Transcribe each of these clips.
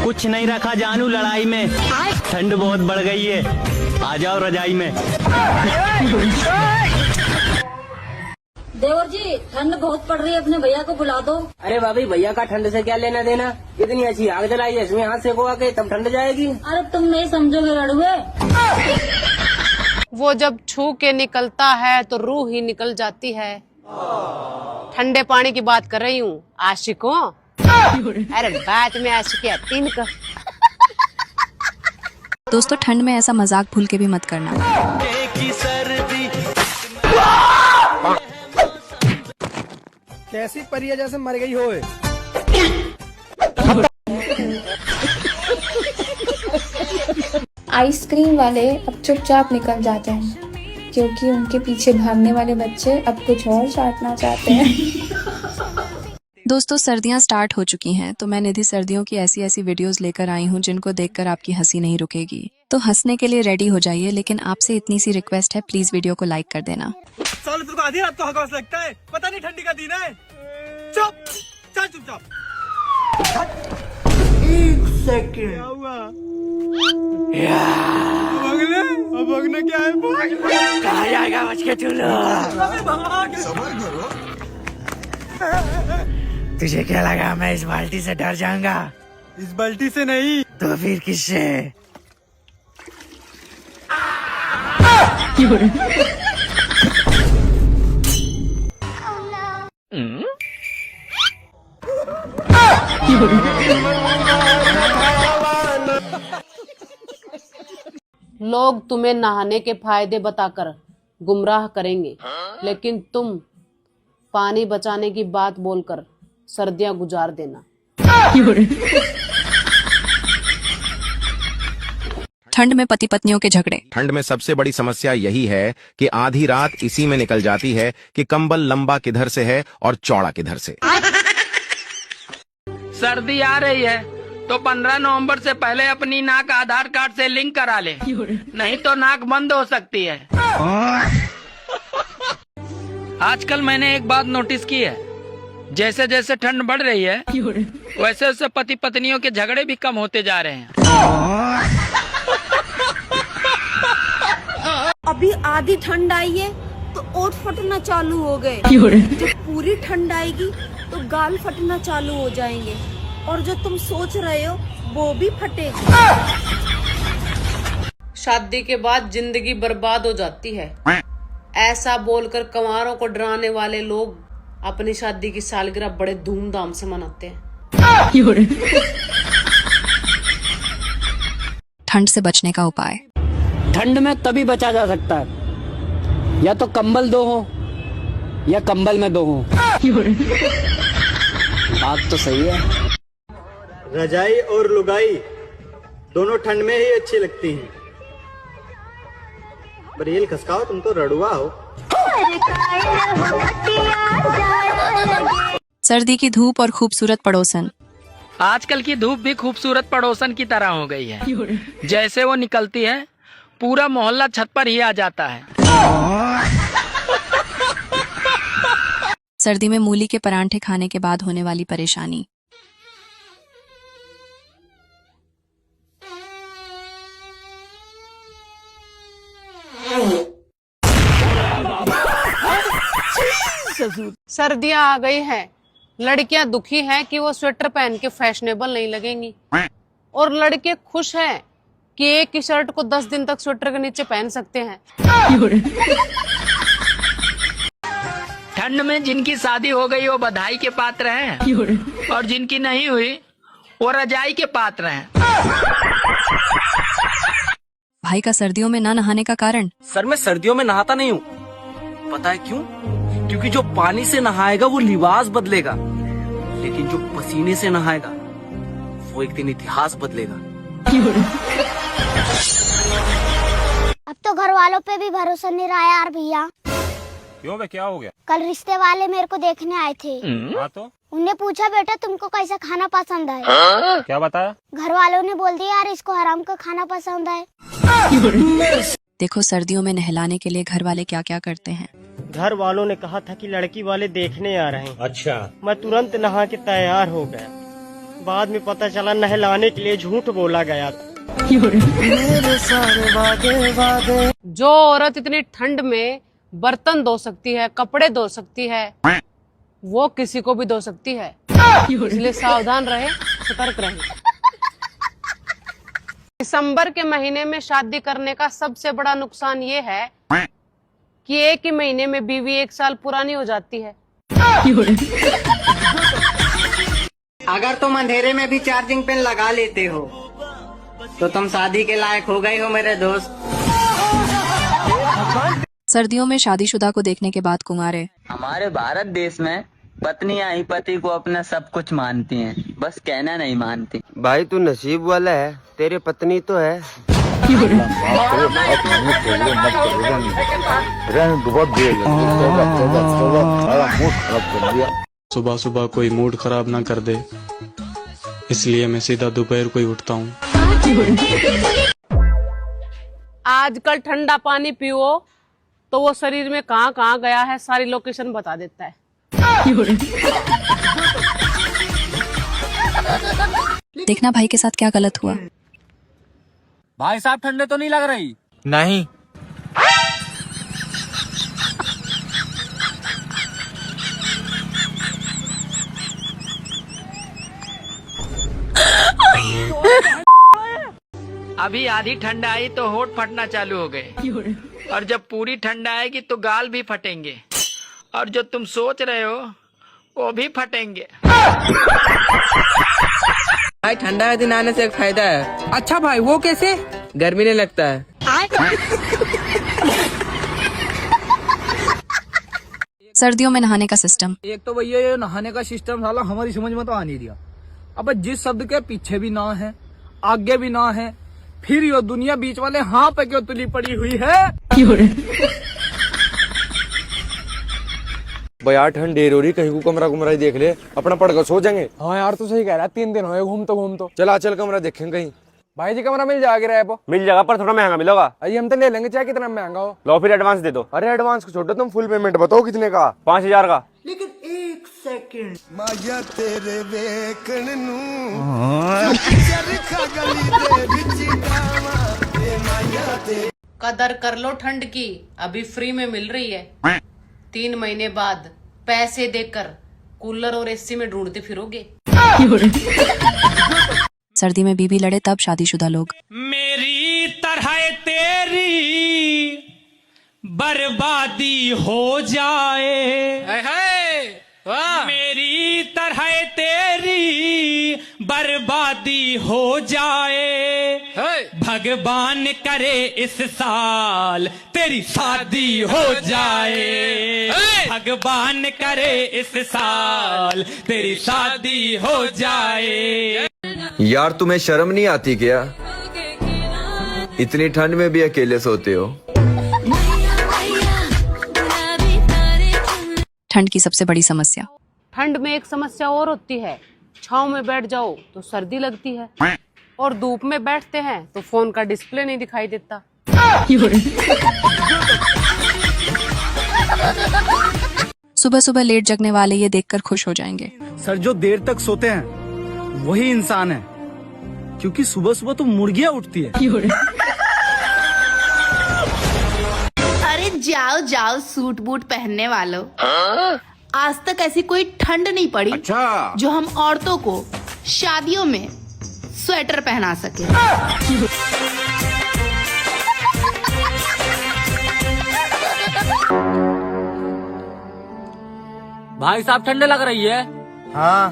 कुछ नहीं रखा जानू लड़ाई में, ठंड बहुत बढ़ गई है, आ जाओ रजाई में। देवर जी ठंड बहुत पड़ रही है, अपने भैया को बुला दो। अरे भाभी भैया का ठंड से क्या लेना देना, इतनी अच्छी आग जलाई है, इसमें हाथ सेको आके तब ठंड जाएगी। अरे तुम नहीं समझोगे लड़ुए। वो जब छू के निकलता है तो रूह ही निकल जाती है। ठंडे पानी की बात कर रही हूँ आशिकों। अरे बात में आशिक आती इनका। दोस्तों ठंड में ऐसा मजाक भूल के भी मत करना। कैसी परिया जैसे मर गई होए। आइसक्रीम वाले अब चुपचाप निकल जाते हैं क्योंकि उनके पीछे भागने वाले बच्चे अब कुछ और चाटना चाहते हैं। दोस्तों सर्दियां स्टार्ट हो चुकी हैं तो मैं निधि सर्दियों की ऐसी ऐसी वीडियोस लेकर आई हूं जिनको देखकर आपकी हंसी नहीं रुकेगी। तो हंसने के लिए रेडी हो जाइए, लेकिन आपसे इतनी सी रिक्वेस्ट है, प्लीज वीडियो को लाइक कर देना। साले तुमको आधी रात को हकास लगता है, पता नहीं ठंडी का दिन है। चुप चल चुपचाप। एक सेकंड क्या हुआ? अब अगले क्या है? कहाँ जाएगा बच के चलो। तुझे क्या लगा मैं इस बाल्टी से डर जाऊंगा? इस बाल्टी से नहीं तो फिर किससे? लोग तुम्हें नहाने के फायदे बताकर गुमराह करेंगे, लेकिन तुम पानी बचाने की बात बोलकर सर्दियां गुजार देना। ठंड में पति पत्नियों के झगड़े। ठंड में सबसे बड़ी समस्या यही है कि आधी रात इसी में निकल जाती है कि कंबल लंबा किधर से है और चौड़ा किधर से। सर्दी आ रही है तो 15 नवंबर से पहले अपनी नाक आधार कार्ड से लिंक करा ले, नहीं तो नाक बंद हो सकती है। आजकल मैंने एक बात नोटिस की है, जैसे जैसे ठंड बढ़ रही है वैसे वैसे पति पत्नियों के झगड़े भी कम होते जा रहे हैं। अभी आधी ठंड आई है तो ओठ फटना चालू हो गए, जब पूरी ठंड आएगी तो गाल फटना चालू हो जाएंगे, और जो तुम सोच रहे हो वो भी फटेगी। शादी के बाद जिंदगी बर्बाद हो जाती है, ऐसा बोलकर कंवारों को डराने वाले लोग अपनी शादी की सालगिरह बड़े धूमधाम से मनाते हैं। ठंड से बचने का उपाय। ठंड में तभी बचा जा सकता है, या तो कंबल दो हो या कंबल में दो हो। बात तो सही है। रजाई और लुगाई दोनों ठंड में ही अच्छी लगती हैं। बरेल खसकाओ, तुम तो रड़ुआ हो। सर्दी की धूप और खूबसूरत पड़ोसन। आजकल की धूप भी खूबसूरत पड़ोसन की तरह हो गई है, जैसे वो निकलती है पूरा मोहल्ला छत पर ही आ जाता है। सर्दी में मूली के परांठे खाने के बाद होने वाली परेशानी। सर्दियां आ गई हैं, लड़कियां दुखी हैं कि वो स्वेटर पहन के फैशनेबल नहीं लगेंगी, और लड़के खुश हैं कि एक ही शर्ट को 10 दिन तक स्वेटर के नीचे पहन सकते हैं। ठंड में जिनकी शादी हो गई वो बधाई के पात्र हैं, और जिनकी नहीं हुई वो रजाई के पात्र हैं। भाई का सर्दियों में ना नहाने का कारण। सर मैं सर्दियों में नहाता नहीं हूँ, पता है क्यों? क्योंकि जो पानी से नहाएगा वो लिबास बदलेगा, लेकिन जो पसीने से नहाएगा वो एक दिन इतिहास बदलेगा। अब तो घर वालों पे भी भरोसा नहीं रहा यार भैया। क्यों बे, क्या हो गया? कल रिश्ते वाले मेरे को देखने आए थे। हाँ तो उन्हें पूछा बेटा तुमको कैसा खाना पसंद है? क्या बताया? घर वालों ने बोल दिया यार इसको हराम का खाना पसंद है। देखो सर्दियों में नहलाने के लिए घर वाले क्या क्या करते हैं। घर वालों ने कहा था कि लड़की वाले देखने आ रहे हैं। अच्छा। मैं तुरंत नहा के तैयार हो गया, बाद में पता चला नहलाने के लिए झूठ बोला गया था। जो औरत इतनी ठंड में बर्तन धो सकती है, कपड़े धो सकती है, वो किसी को भी धो सकती है। इसलिए सावधान रहे, सतर्क रहे। दिसंबर के महीने में शादी करने का सबसे बड़ा नुकसान ये है कि एक ही महीने में बीवी 1 साल पुरानी हो जाती है। अगर तुम अंधेरे में भी चार्जिंग पिन लगा लेते हो तो तुम शादी के लायक हो गए हो मेरे दोस्त। सर्दियों में शादीशुदा को देखने के बाद कुंवारे। हमारे भारत देश में पत्नियां ही पति को अपना सब कुछ मानती हैं, बस कहना नहीं मानती। भाई तू नसीब वाला है, तेरे पत्नी तो है। सुबह सुबह कोई मूड खराब ना कर दे, इसलिए मैं सीधा दोपहर को ही उठता हूँ। आजकल ठंडा पानी पियो तो वो शरीर में कहाँ कहाँ गया है सारी लोकेशन बता देता है। देखना भाई के साथ क्या गलत हुआ। भाई साहब ठंडे तो नहीं लग रही? नहीं। अभी आधी ठंड आई तो होठ फटना चालू हो गए, और जब पूरी ठंड आएगी तो गाल भी फटेंगे, और जो तुम सोच रहे हो वो भी फटेंगे। भाई ठंडा के दिन आने से एक फायदा है। अच्छा भाई, वो कैसे? गर्मी नहीं लगता है। सर्दियों में नहाने का सिस्टम। एक तो भैया ये नहाने का सिस्टम साला हमारी समझ में तो आ नहीं रहा। अब जिस शब्द के पीछे भी ना है, आगे भी ना है, फिर ये दुनिया बीच वाले हाँ पे क्यों तुली पड़ी हुई है? भाई यार ठंड ढेर हो रही, कहीं को कमरा कुमरा ही देख ले, अपना पड़कर सो जाएंगे। हाँ यार तू सही कह रहा है, 3 दिन हुए घूम तो। चला चल कमरा देखेंगे कहीं। भाई जी कमरा मिल जाएगा रहे वो? मिल जाएगा पर थोड़ा महंगा मिलेगा। अरे हम तो ले लेंगे चाहे कितना महंगा हो। लो फिर एडवांस दे दो। अरे एडवांस को छोड़ो, तुम फुल पेमेंट बताओ कितने का? 5000 का। लेकिन 1 सेकंड माया तेरे वेकन कदर कर लो ठंड की, अभी फ्री में मिल रही है। 3 महीने बाद पैसे देकर कूलर और एसी में ढूंढते फिरोगे। सर्दी में बीबी लड़े तब शादीशुदा लोग। मेरी तरह तेरी बर्बादी हो जाए, मेरी तरह तेरी बर्बादी हो जाए, भगवान करे इस साल तेरी शादी हो जाए, भगवान करे इस साल तेरी शादी हो जाए। यार तुम्हें शर्म नहीं आती क्या? इतनी ठंड में भी अकेले सोते हो। ठंड की सबसे बड़ी समस्या। ठंड में एक समस्या और होती है, छांव में बैठ जाओ तो सर्दी लगती है, और धूप में बैठते हैं तो फोन का डिस्प्ले नहीं दिखाई देता। सुबह सुबह लेट जगने वाले ये देखकर खुश हो जाएंगे। सर जो देर तक सोते हैं वही इंसान है, क्योंकि सुबह सुबह तो मुर्गियाँ उठती है। अरे जाओ जाओ सूट बूट पहनने वालों, आज तक ऐसी कोई ठंड नहीं पड़ी जो हम औरतों को शादियों में स्वेटर पहना सके। भाई साहब ठंड लग रही है? हाँ।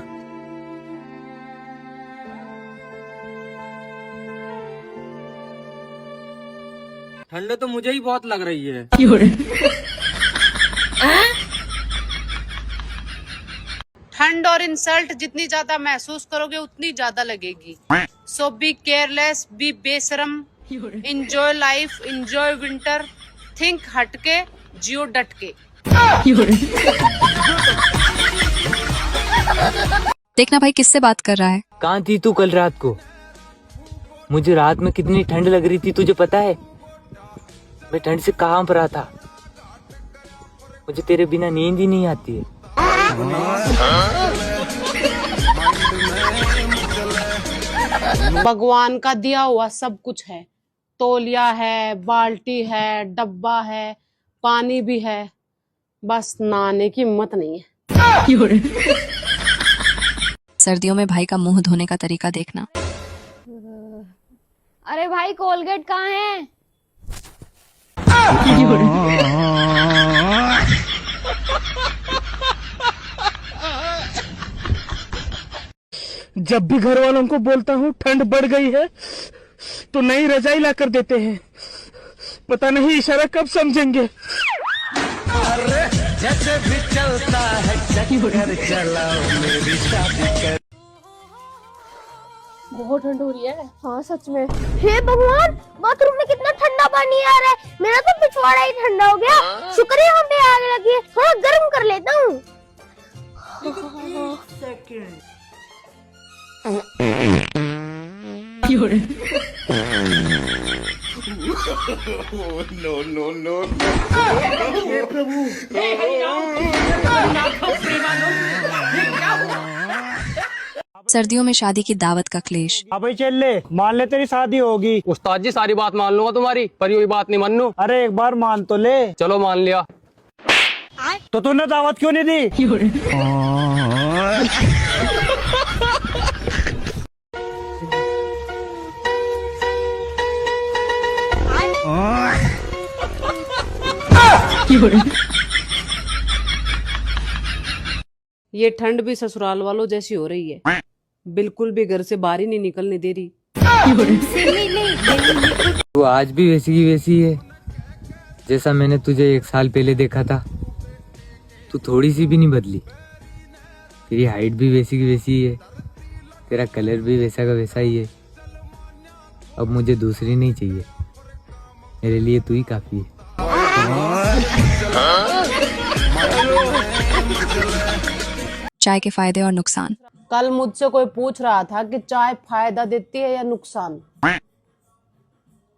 ठंड तो मुझे ही बहुत लग रही है। ठंड और इंसल्ट जितनी ज्यादा महसूस करोगे उतनी ज्यादा लगेगी। सो बी केयरलेस, बी बेशरम, enjoy life, enjoy winter, think हटके, जियो डटके। देखना भाई किससे बात कर रहा है। कहाँ थी तू कल रात को? मुझे रात में कितनी ठंड लग रही थी तुझे पता है? मैं ठंड से कांप रहा था, मुझे तेरे बिना नींद ही नहीं आती है। भगवान का दिया हुआ सब कुछ है, तौलिया है, बाल्टी है, डब्बा है, पानी भी है, बस नहाने की हिम्मत नहीं है। सर्दियों में भाई का मुंह धोने का तरीका देखना। अरे भाई कोलगेट कहाँ है? जब भी घर वालों को बोलता हूँ ठंड बढ़ गई है तो नई रजाई ला कर देते हैं, पता नहीं इशारा कब समझेंगे। अरे जैसे भी चलता है चक्कर चलाओ मेरी शादी कर। बहुत ठंड हो रही है। हाँ सच में। हे भगवान, बाथरूम में कितना ठंडा पानी आ रहा है, मेरा तो पिछवाड़ा ही ठंडा हो गया। शुक्र है हम पे आग लगी है, थोड़ा गर्म कर लेता हूँ। नो नो नो सर्दियों में शादी की दावत का क्लेश। अबे चल मान ले तेरी शादी होगी। उस्ताद जी सारी बात मान लूंगा तुम्हारी, पर ये बात नहीं मानू। अरे एक बार मान तो ले। चलो मान लिया। तो तूने दावत क्यों नहीं दी? ये ठंड भी ससुराल वालों जैसी हो रही है, बिल्कुल भी घर से बाहर ही नहीं निकलने दे रही। तू आज भी वैसी की वैसी है जैसा मैंने तुझे 1 साल पहले देखा था। तू थोड़ी सी भी नहीं बदली। तेरी हाइट भी वैसी की वैसी है, तेरा कलर भी वैसा का वैसा ही है। अब मुझे दूसरी नहीं चाहिए, मेरे लिए तू ही काफी है। चाय के फायदे और नुकसान। कल मुझसे कोई पूछ रहा था कि चाय फायदा देती है या नुकसान,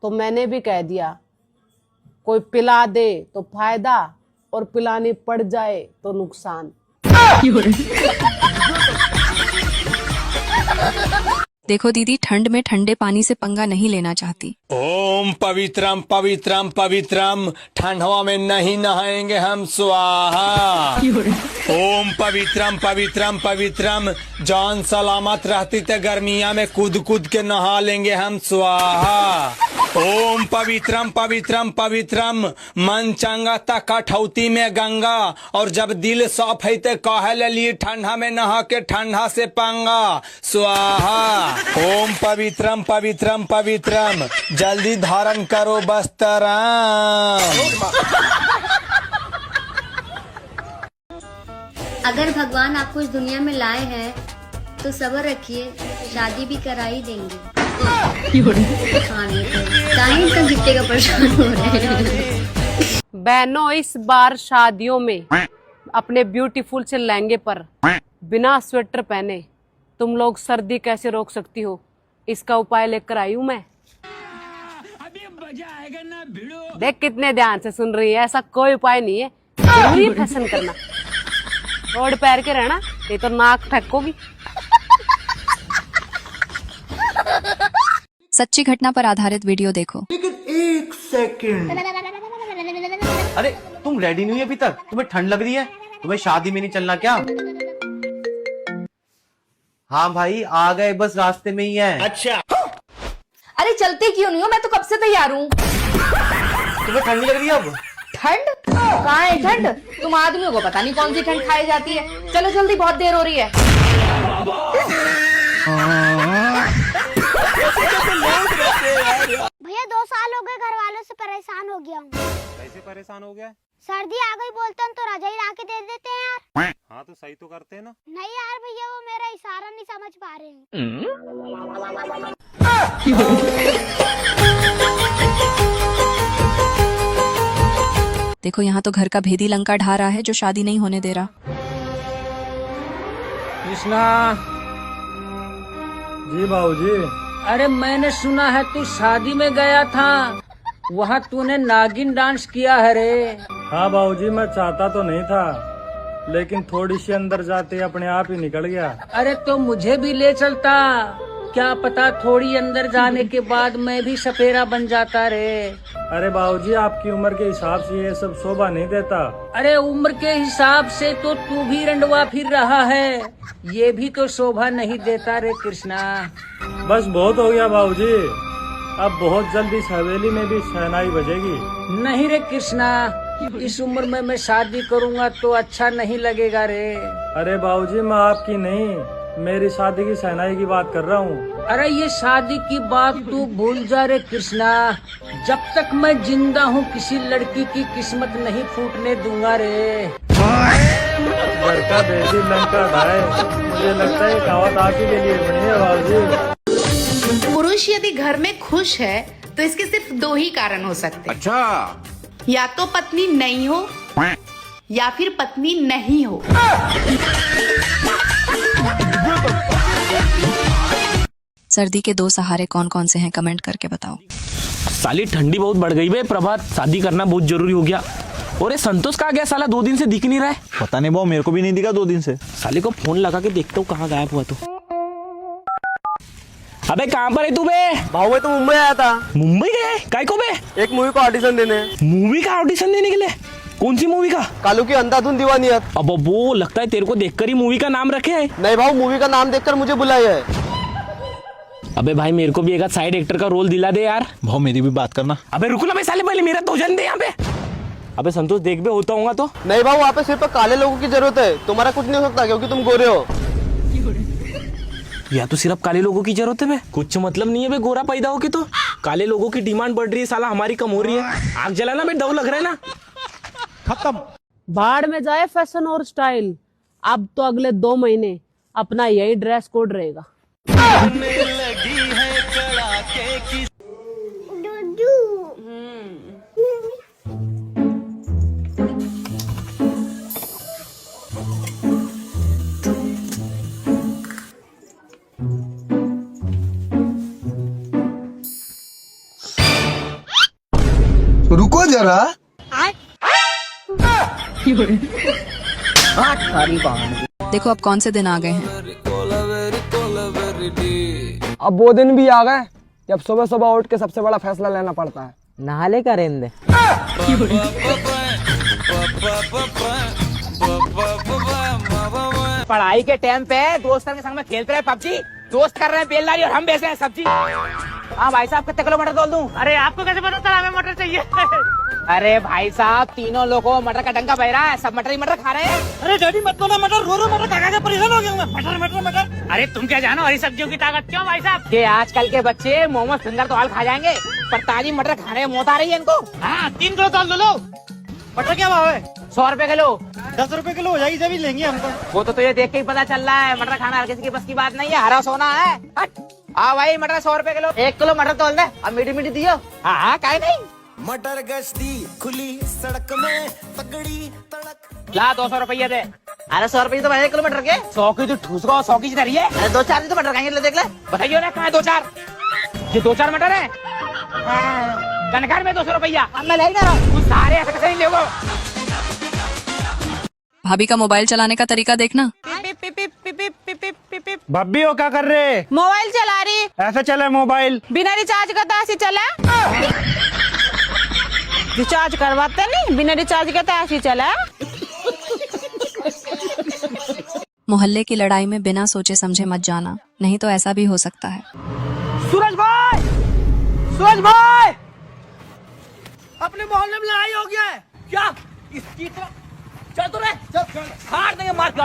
तो मैंने भी कह दिया, कोई पिला दे तो फायदा और पिलानी पड़ जाए तो नुकसान। देखो दीदी, ठंड में ठंडे पानी से पंगा नहीं लेना चाहती। ओम पवित्रम पवित्रम पवित्रम, ठंड हवा में नहीं नहाएंगे हम, स्वाहा। ओम पवित्रम पवित्रम पवित्रम, जान सलामत रहती तो गर्मिया में कूद कूद के नहा लेंगे हम, स्वाहा। ओम पवित्रम पवित्रम पवित्रम, मन चंगा तक कठौती में गंगा, और जब दिल साफ है तो कहे लिए ठंडा में नहा के ठंडा से पंगा, स्वाहा। ओम पवित्रम पवित्रम पवित्रम, जल्दी धारण करो बस्तराम। अगर भगवान आपको इस दुनिया में लाए हैं तो सब्र रखिए, शादी भी करा ही देंगे। का परेशान हो रहे हैं। बहनों, इस बार शादियों में अपने ब्यूटीफुल से लहंगे पर बिना स्वेटर पहने तुम लोग सर्दी कैसे रोक सकती हो, इसका उपाय लेकर आई हूँ मैं। देख कितने ध्यान से सुन रही है, ऐसा कोई उपाय नहीं है, जरूरी फैशन करना। रोड पैर के रहना, ये तो नाक फेंकोगी। सच्ची घटना पर आधारित वीडियो देखो। लेकिन 1 सेकंड। अरे तुम रेडी नहीं हुई अभी तक? तुम्हें ठंड लग रही है? तुम्हें शादी में नहीं चलना क्या? हाँ भाई आ गए, बस रास्ते में ही है। अच्छा। अरे चलते क्यों नहीं हो? मैं तो कब से तैयार हूँ। तुम्हें ठंड लग रही है अब? ठंड कहाँ है ठंड? तुम आदमियों को पता नहीं कौन सी ठंड खाई जाती है। चलो जल्दी, बहुत देर हो रही है। भैया 2 साल हो गए घर वालों से परेशान हो गया हूँ। कैसे परेशान हो गया? सर्दी आ गई बोलते हैं तो रजाई ला के दे देते हैं यार। हाँ तो सही तो करते हैं ना। नहीं यार भैया, वो मेरा इशारा नहीं समझ पा रहे हैं। देखो यहाँ तो घर का भेदी लंका ढा रहा है जो शादी नहीं होने दे रहा। कृष्णा जी बाबूजी। अरे मैंने सुना है तू शादी में गया था, वहाँ तूने नागिन डांस किया है रे। हाँ बाबूजी, मैं चाहता तो नहीं था, लेकिन थोड़ी सी अंदर जाते अपने आप ही निकल गया। अरे तो मुझे भी ले चलता, क्या पता थोड़ी अंदर जाने के बाद मैं भी सपेरा बन जाता रे। अरे बाबूजी, आपकी उम्र के हिसाब से ये सब शोभा नहीं देता। अरे उम्र के हिसाब से तो तू भी रंडवा फिर रहा है, ये भी तो शोभा नहीं देता रे कृष्णा। बस बहुत हो गया बाबूजी, अब बहुत जल्दी इस हवेली में भी शहनाई बजेगी। नहीं रे कृष्णा, इस उम्र में मैं शादी करूंगा तो अच्छा नहीं लगेगा रे। अरे बाबूजी, मैं आपकी नहीं, मेरी शादी की शहनाई की बात कर रहा हूँ। अरे ये शादी की बात तू भूल जा रे कृष्णा, जब तक मैं जिंदा हूँ किसी लड़की की किस्मत नहीं फूटने दूंगा रे। घर का बेटी लंका ढाए, मुझे लगता है कहावत आप ही के लिए बनी है बाबूजी। पुरुष यदि घर में खुश है तो इसके सिर्फ दो ही कारण हो सकते हैं। अच्छा, या तो पत्नी नहीं हो या फिर पत्नी नहीं हो। सर्दी के दो सहारे कौन कौन से हैं, कमेंट करके बताओ। साली ठंडी बहुत बढ़ गई बे प्रभात, शादी करना बहुत जरूरी हो गया। और ये संतोष कहाँ गया साला, 2 दिन से दिख नहीं रहा है। पता नहीं भाव, मेरे को भी नहीं दिखा 2 दिन से। साले को फोन लगा के देखता हूँ कहाँ गायब हुआ तो। अबे कहाँ पर है तू बे? भाव मैं तो मुंबई आया था। मुंबई गया है? काय को बे? एक मूवी को ऑडिशन देने। मूवी का ऑडिशन देने के लिए? कौन सी मूवी का? कालू की अंधाधुन दीवानियत। अब वो लगता है तेरे को देखकर ही मूवी का नाम रखे है। नहीं भाव, मूवी का नाम देखकर मुझे बुलाया है। अबे भाई मेरे को भी एक साइड एक्टर का रोल दिला दे यार। भाव मेरी भी बात करना। अबे रुको ना भाई, साले पहले मेरा तो जान दे यहाँ पे। अबे संतोष देख बे, होता होगा तो। नहीं भाव, वहाँ पे सिर्फ काले लोगों की जरूरत है, तुम्हारा कुछ नहीं हो सकता क्योंकि तुम गोरे हो। या तो सिर्फ काले लोगों की जरूरत है बे, कुछ मतलब नहीं है बे, गोरा पैदा हो के तो काले लोगों की डिमांड बढ़ रही है, साला हमारी कम हो रही है। आग जलाना बे, डर लग रहा है ना। खत्म। बाढ़ में जाए फैशन और स्टाइल, अब तो अगले 2 महीने अपना यही ड्रेस कोड रहेगा। रुको जरा। देखो अब कौन से दिन आ गए हैं। अब वो दिन भी आ गए जब सुबह सुबह उठ के सबसे बड़ा फैसला लेना पड़ता है। नहाले का रेंदे। पढ़ाई के टाइम पे दोस्तों के संग में खेलते रहे पबजी, दोस्त कर रहे हैं बेलदारी और हम बेच रहे हैं सब्जी। हाँ भाई साहब, कितने किलो मटर तोल दूं? अरे आपको कैसे पता चला हमें मटर चाहिए? अरे भाई साहब, तीनों लोगों को मटर का डंका बह रहा है, सब मटर ही मटर खा रहे हैं। अरे डैडी मत बोलो मटर, रो रो मटर खा के परेशान हो गया हूं मैं। मटर मटर मटर। अरे तुम क्या जानो हरी सब्जियों की ताकत? क्यों भाई साहब? कि आजकल के बच्चे मोमोज फिंगर तो हाल खा जाएंगे, पर ताजी मटर खाने में मौत आ रही है इनको। हाँ 3 किलो तोल लो। मटर क्या भाव है? 100 रुपए किलो। 10 रुपए किलो हो जाएगी, जब ही लेंगे हम तो। वो तो तुझे देख के ही पता चल रहा है, मटर खाना हर किसी की बस की बात नहीं है, हरा सोना है। हाँ भाई मटर 100 रुपए किलो। 1 किलो मटर तोल दे, अब मीठी मीठी दियो। हाँ काहे नहीं। मटर गश्ती खुली सड़क में तगड़ी तड़क। ला 200 रुपया दे। अरे 100 रुपये तो 1 किलो मटर के। 100 की तो ठूस को 100 की धरी है। अरे 2-4 दिन तो मटर खाएंगे, देख ले। बताइए ना कहाँ 2-4? ये 2-4 मटर है। कनकार में 200 रुपया। अब मैं ले ना रहा, सारे ऐसे कैसे नहीं लेगो। भाभी का मोबाइल चलाने का तरीका देखना। भाभी हो क्या कर रहे? मोबाइल चला रही। ऐसे चले मोबाइल? बिना रिचार्ज का तो ऐसे चला। रिचार्ज करवाते नहीं, बिना रिचार्ज का तो ऐसे चला। मोहल्ले की लड़ाई में बिना सोचे समझे मत जाना, नहीं तो ऐसा भी हो सकता है। सूरज भाई, सूरज भाई, अपने मोहल्ले में लड़ाई हो गया है क्या? इसकी तो चल तो रे, हार देंगे मार के।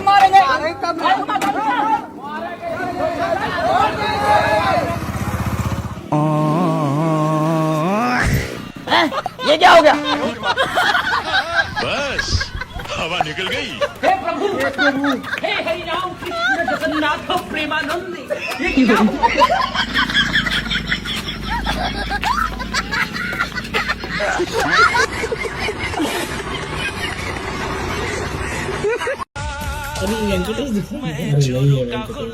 मारेंगे। ये क्या हो गया? बस हवा निकल गई। हे प्रभु, हे प्रभु, हे हरि राम कृष्ण जगन्नाथ प्रेमानंद। ये क्या हुआ? अरे वेंकटेश दिख रहा है। अरे नहीं है वेंकटेश।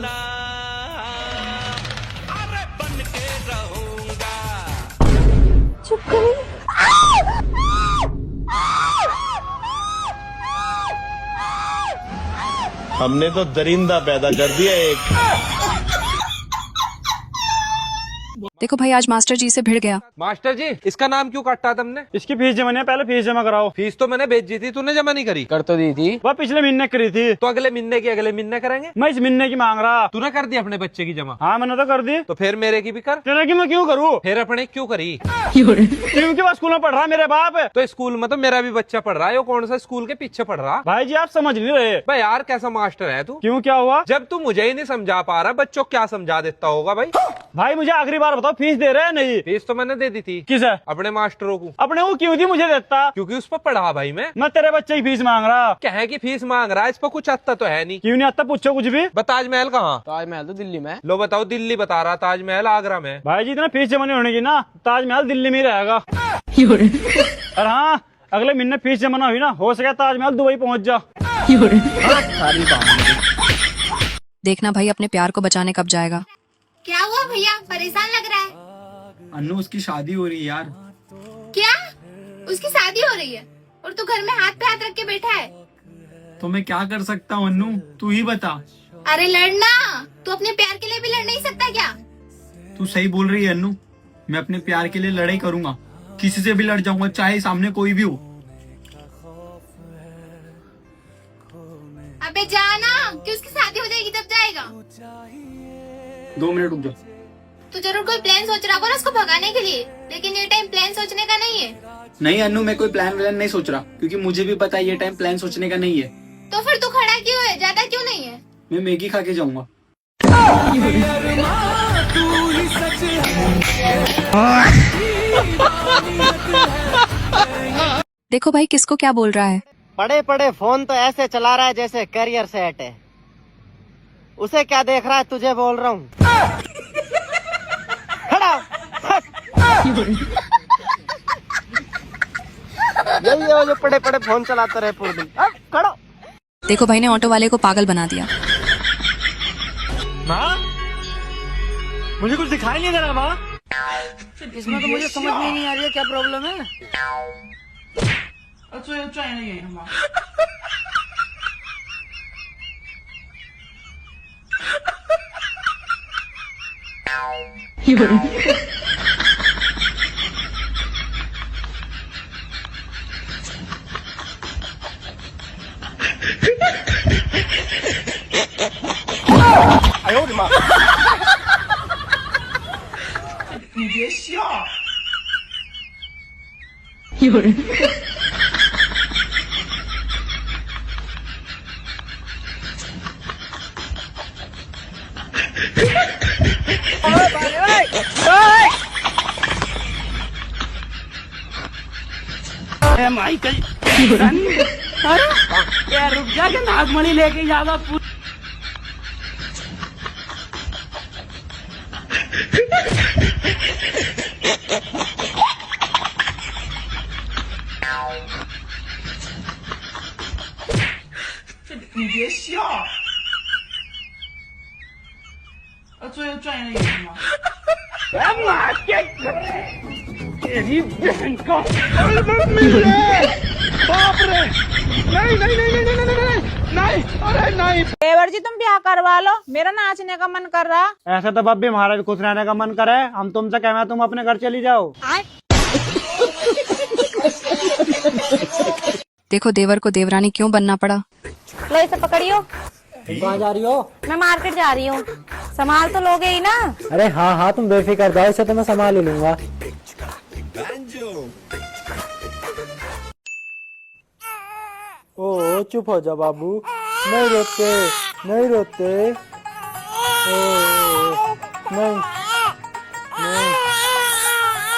चुप करो। हमने तो दरिंदा पैदा कर दिया एक। देखो भाई आज मास्टर जी से भिड़ गया। मास्टर जी इसका नाम क्यों काटा तुमने? इसकी फीस जमा नहीं है, पहले फीस जमा कराओ। फीस तो मैंने भेजी थी, तूने जमा नहीं करी। कर तो दी थी, वह पिछले महीने करी थी। तो अगले महीने करेंगे। मैं इस महीने की मांग रहा। तूने कर दी अपने बच्चे की जमा? हाँ मैंने तो कर दी। तो फिर मेरे की भी कर। तेरे की मैं क्यों करूँ? फिर अपने क्यों करी? क्योंकि वह स्कूल में पढ़ रहा मेरे बाप। तो स्कूल में तो मेरा भी बच्चा पढ़ रहा है, वो कौन सा स्कूल के पीछे पढ़ रहा? भाई जी आप समझ नहीं रहे। भाई यार कैसा मास्टर है तू? क्यों क्या हुआ? जब तू मुझे ही नहीं समझा पा रहा, बच्चों को क्या समझा देता होगा? भाई भाई मुझे आखिरी बार बताओ, फीस दे रहे हैं नहीं? फीस तो मैंने दे दी थी। किसे? अपने मास्टरों को। अपने वो क्यों थी मुझे देता? क्योंकि उस पर पढ़ा भाई मैं तेरे बच्चे की फीस मांग रहा। क्या है कि फीस मांग रहा है? इस पर कुछ आता तो है नहीं। क्यों नहीं आता? पूछो कुछ भी। ताजमहल कहाँ? ताजमहल तो दिल्ली में। लो बताओ, दिल्ली बता रहा, ताजमहल आगरा में। भाई जी इतना फीस जमा नहीं होने की ना, ताजमहल दिल्ली में ही रहेगा। और हाँ अगले महीने फीस जमा ना हुई ना, हो सके ताजमहल दुबई पहुँच जा। देखना भाई अपने प्यार को बचाने कब जाएगा। क्या हुआ भैया, परेशान लग रहा है? अन्नू उसकी शादी हो रही है यार। क्या उसकी शादी हो रही है और तू घर में हाथ पे हाथ रख के बैठा है? तो मैं क्या कर सकता हूँ अन्नू, तू ही बता। अरे लड़ना, तू अपने प्यार के लिए भी लड़ नहीं सकता क्या? तू सही बोल रही है अन्नू, मैं अपने प्यार के लिए लड़ाई करूंगा, किसी से भी लड़ जाऊंगा, चाहे सामने कोई भी हो। अबे जाना, कि उसकी शादी हो जाएगी तब जाएगा। 2 मिनट रुक जाओ। तू जरूर कोई प्लान सोच रहा होगा ना उसको भगाने के लिए, लेकिन ये टाइम प्लान सोचने का नहीं है। नहीं अन्नू, मैं कोई प्लान व्लान नहीं सोच रहा, क्योंकि मुझे भी पता है ये टाइम प्लान सोचने का नहीं है। तो फिर तू खड़ा क्यों है, ज्यादा क्यों नहीं है? मैं मैगी खा के जाऊंगा। देखो भाई किसको क्या बोल रहा है। पड़े पड़े फोन तो ऐसे चला रहा है जैसे करियर सेट है। उसे क्या देख रहा है, तुझे बोल रहा हूँ। यही है वो जो पड़े पड़े फोन चलाते रहे पूरे दिन। खड़ो। देखो भाई ने ऑटो वाले को पागल बना दिया। माँ मुझे कुछ दिखाई नहीं दे रहा। माँ इसमें तो मुझे समझ में नहीं आ रही है क्या प्रॉब्लम है। माइकल यार रुक जा के नागमणि लेके जावा।你别笑，最后赚一个赢吗？哎妈这你很高，बाप रे नहीं नहीं नहीं नहीं नहीं नहीं नहीं अरे नहीं। देवर जी तुम ब्याह करवा लो, मेरा नाचने का मन कर रहा। ऐसा तो भाभी हमारा भी खुश रहने का मन करे, हम तुमसे कहना तुम अपने घर चली जाओ। देखो देवर को देवरानी क्यों बनना पड़ा। लो इसे पकड़ियो। कहाँ जा रही हो? मैं मार्केट जा रही हूँ, संभाल तो लोगे ही ना? अरे हाँ हाँ तुम बेफिक्र जाओ, इसे तो मैं संभाल ही लूंगा। ओ चुप हो जा बाबू, नहीं रोते नहीं रोते। नहीं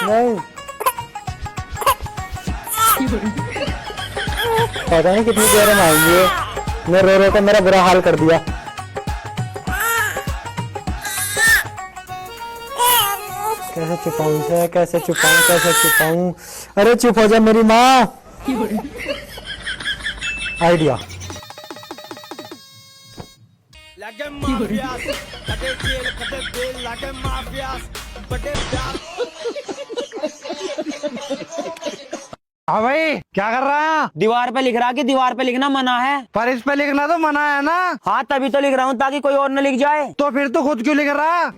नहीं नहीं पता नहीं कितनी देर में आएंगे, मैं रो रो कर मेरा बुरा हाल कर दिया। कैसे छुपाऊं इसे, कैसे छुपाऊं, कैसे छुपाऊं। अरे चुप हो जा मेरी माँ। आइडिया। हाँ भाई, क्या कर रहा है? दीवार पे लिख रहा कि दीवार पे लिखना मना है। पर इस पे लिखना तो मना है ना। हाँ तभी तो लिख रहा हूँ ताकि कोई और न लिख जाए। तो फिर तो खुद क्यों लिख रहा है?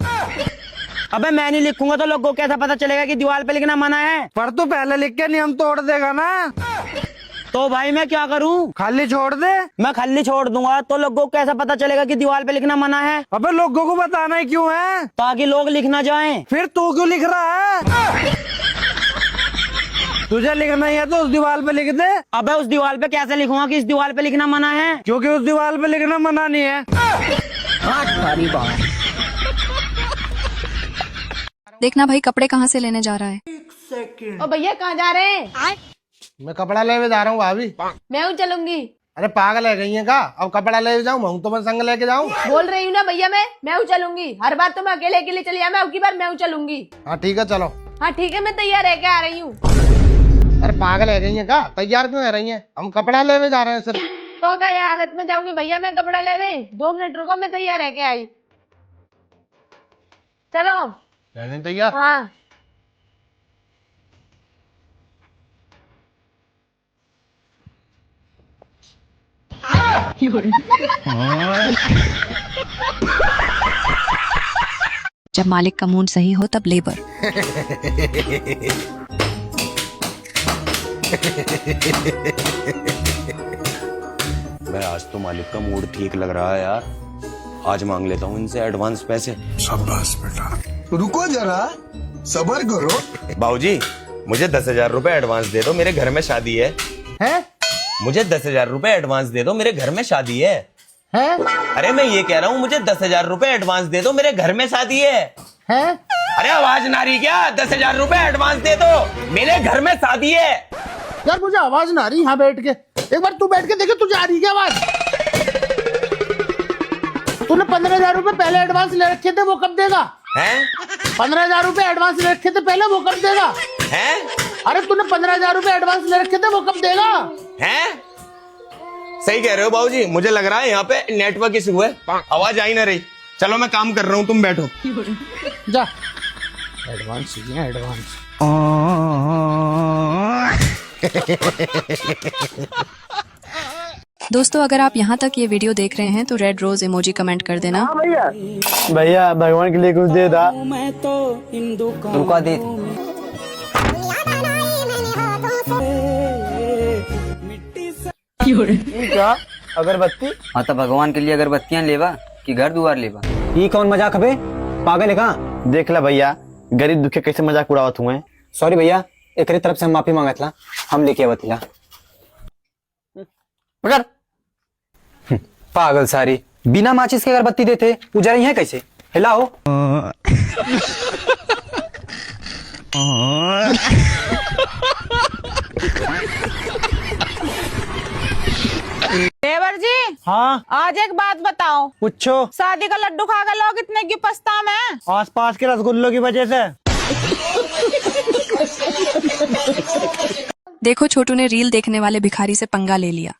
अबे मैं नहीं लिखूंगा तो लोगों को कैसा पता चलेगा कि दीवार पे लिखना मना है? पर तू पहले लिख के नियम तोड़ देगा ना। तो भाई मैं क्या करूं? खाली छोड़ दे। मैं खाली छोड़ दूंगा तो लोगों को कैसा पता चलेगा कि दीवार पे लिखना मना है? अबे लोगों को बताना ही क्यों है? ताकि लोग लिख ना जाएं। फिर तू क्यों लिख रहा है? तुझे लिखना ही है तो उस दीवार पे लिख दे। अबे उस दीवार पे कैसे लिखूंगा कि इस दीवार पे लिखना मना है? क्योंकि उस दीवार पे लिखना मना नहीं है। देखना भाई कपड़े कहाँ से लेने जा रहा है। ओ भैया कहाँ जा रहे हैं? मैं कपड़ा लेने जा रहा हूँ भाभी। मैं हूँ चलूंगी। अरे पागल है गई है का? अब कपड़ा ले जाऊँ मैं तो मैं संग लेके जाऊँ। बोल रही हूँ ना भैया मैं हूँ चलूंगी। हर बार तो मैं अकेले के लिए चली मैं अब की बार मैं हूँ चलूंगी। हाँ ठीक है चलो। हाँ ठीक है मैं तैयार रह के आ रही हूँ। अरे पागल है गई है का? तैयार क्यों है रही है? हम कपड़ा लेने जा रहे हैं सिर्फ। तो क्या हालत में जाऊंगी भैया मैं कपड़ा लेने? 2 मिनट रुको मैं तैयार रह के आई। चलो तैयार। हाँ जब मालिक का मूड सही हो तब लेबर। मैं आज तो मालिक का मूड ठीक लग रहा है यार। आज मांग लेता हूँ इनसे एडवांस पैसे। शाबाश बेटा, रुको जरा, सब्र करो। बाबूजी मुझे 10,000 रुपए एडवांस दे दो, मेरे घर में शादी है। हैं? मुझे 10,000 रुपए एडवांस दे दो, मेरे घर में शादी है। हैं? अरे मैं ये कह रहा हूँ मुझे 10,000 रुपए एडवांस दे दो, मेरे घर में शादी है। हैं? अरे आवाज ना रही क्या? 10,000 रुपए एडवांस दे दो, मेरे घर में शादी है। यार मुझे आवाज ना रही। यहाँ बैठ के एक बार तू बैठ के देखे तुझे आ रही क्या आवाज? तूने 15,000 रुपए पहले एडवांस ले रखे थे, वो कब देगा? हैं? 15,000 रुपए एडवांस ले रखे थे पहले, वो कब देगा? हैं? अरे तूने 15,000 रुपए एडवांस ले रखे थे, वो कब देगा? हैं? सही कह रहे हो बाबूजी, मुझे लग रहा है यहाँ पे नेटवर्क इशू है, आवाज आ ही ना रही। चलो मैं काम कर रहा हूँ, तुम बैठो। जा एडवांस चाहिए एडवांस। दोस्तों अगर आप यहाँ तक ये वीडियो देख रहे हैं तो रेड रोज इमोजी कमेंट कर देना। भैया भगवान के लिए कुछ दे दा। रुका दे। क्या अगरबत्ती? हाँ तो भगवान के लिए अगरबत्तियाँ लेवा कि घर दुआर लेवा? ये कौन मजाक है? पागल है कहाँ? देख ला भैया, गरीब दुखे कैसे मजाक उड़ावत हुए। सॉरी भैया, एक तरफ से हम माफी मांगत ला, हम लेके आवत ला। पकड़। पागल सारी, बिना माचिस के अगरबत्ती देते उजा रही है कैसे? हिलाओ। देवर जी। हाँ आज एक बात बताओ। पूछो। शादी का लड्डू खा के लोग इतने की पछता में? आसपास के रसगुल्लों की वजह से। देखो छोटू ने रील देखने वाले भिखारी से पंगा ले लिया।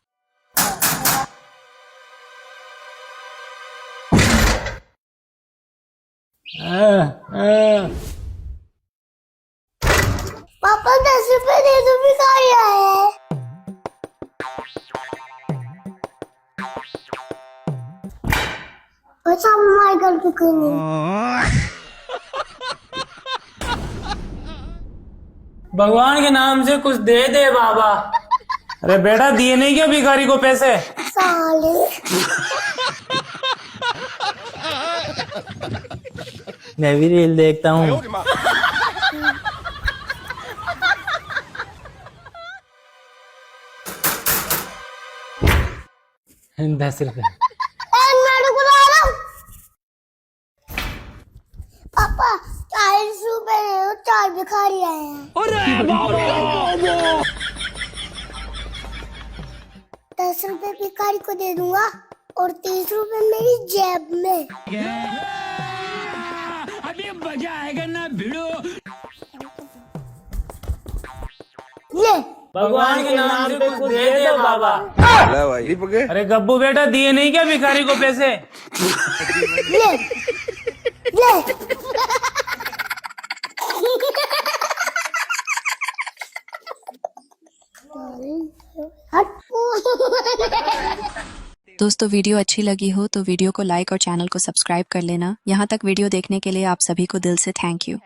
पापा 10 रुपए दे दो, भिखारी आया है। अच्छा हमारे घर पे कोई नहीं। भगवान के नाम से कुछ दे दे बाबा। अरे बेटा दिए नहीं क्या भिखारी को पैसे? साले। मैं भी रील देखता हूँ। ₹10। पापा 40 रुपए दे दो, 4 भिखारी आए हैं। 10 रुपए भिखारी को दे दूंगा और 30 रुपए मेरी जेब में। अभी मजा आएगा ना भिड़ो। ले भगवान के नाम से कुछ दे दे बाबा। अरे गब्बू बेटा दिए नहीं क्या भिखारी को पैसे? ले ले। दोस्तों वीडियो अच्छी लगी हो तो वीडियो को लाइक और चैनल को सब्सक्राइब कर लेना। यहाँ तक वीडियो देखने के लिए आप सभी को दिल से थैंक यू।